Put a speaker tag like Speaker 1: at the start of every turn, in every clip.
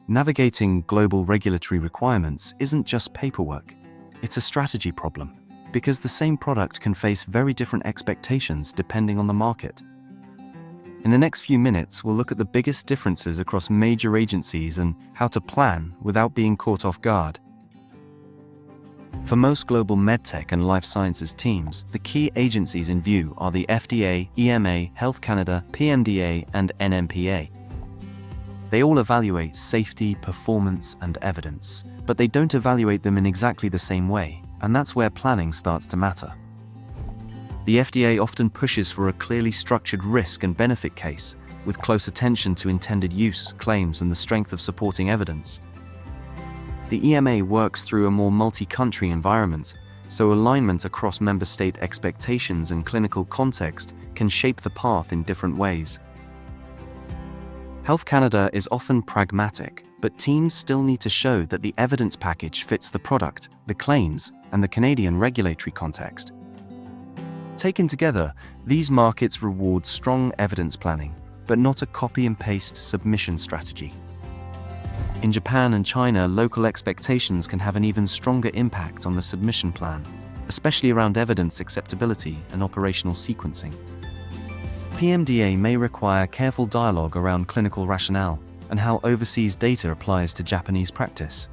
Speaker 1: Navigating global regulatory requirements isn't just paperwork, it's a strategy problem, because the same product can face very different expectations depending on the market. In the next few minutes, we'll look at the biggest differences across major agencies and how to plan without being caught off guard. For most global medtech and life sciences teams, the key agencies in view are the FDA, EMA, Health Canada, PMDA, and NMPA. They all evaluate safety, performance, and evidence, but they don't evaluate them in exactly the same way, and that's where planning starts to matter. The FDA often pushes for a clearly structured risk and benefit case, with close attention to intended use, claims, and the strength of supporting evidence. The EMA works through a more multi-country environment, so alignment across member state expectations and clinical context can shape the path in different ways. Health Canada is often pragmatic, but teams still need to show that the evidence package fits the product, the claims, and the Canadian regulatory context. Taken together, these markets reward strong evidence planning, but not a copy and paste submission strategy. In Japan and China, local expectations can have an even stronger impact on the submission plan, especially around evidence acceptability and operational sequencing. PMDA may require careful dialogue around clinical rationale and how overseas data applies to Japanese practice.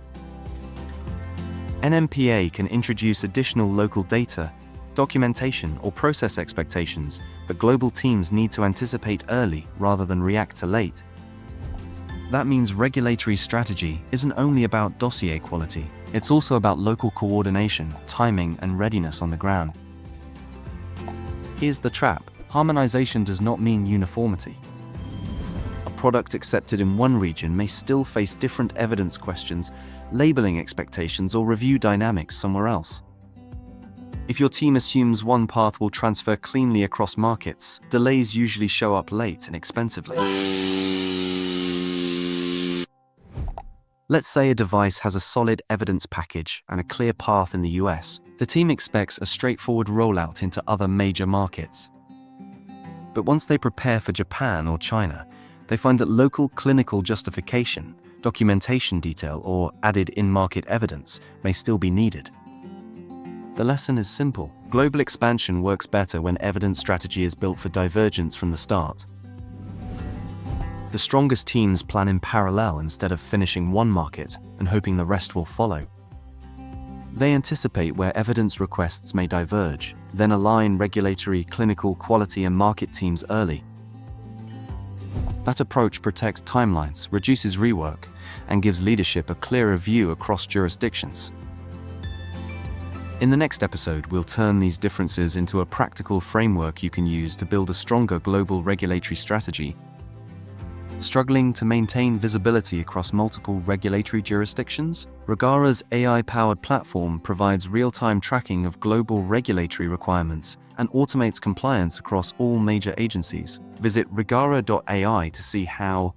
Speaker 1: NMPA can introduce additional local data, documentation, or process expectations that global teams need to anticipate early rather than react to late. That means regulatory strategy isn't only about dossier quality, it's also about local coordination, timing, and readiness on the ground. Here's the trap. Harmonization does not mean uniformity. A product accepted in one region may still face different evidence questions, labeling expectations, or review dynamics somewhere else. If your team assumes one path will transfer cleanly across markets, delays usually show up late and expensively. Let's say a device has a solid evidence package and a clear path in the US. The team expects a straightforward rollout into other major markets. But once they prepare for Japan or China, they find that local clinical justification, documentation detail, or added in-market evidence may still be needed. The lesson is simple. Global expansion works better when evidence strategy is built for divergence from the start. The strongest teams plan in parallel instead of finishing one market and hoping the rest will follow. They anticipate where evidence requests may diverge, then align regulatory, clinical, quality, and market teams early. That approach protects timelines, reduces rework, and gives leadership a clearer view across jurisdictions. In the next episode, we'll turn these differences into a practical framework you can use to build a stronger global regulatory strategy. Struggling to maintain visibility across multiple regulatory jurisdictions? Regara's AI-powered platform provides real-time tracking of global regulatory requirements and automates compliance across all major agencies. Visit regara.ai to see how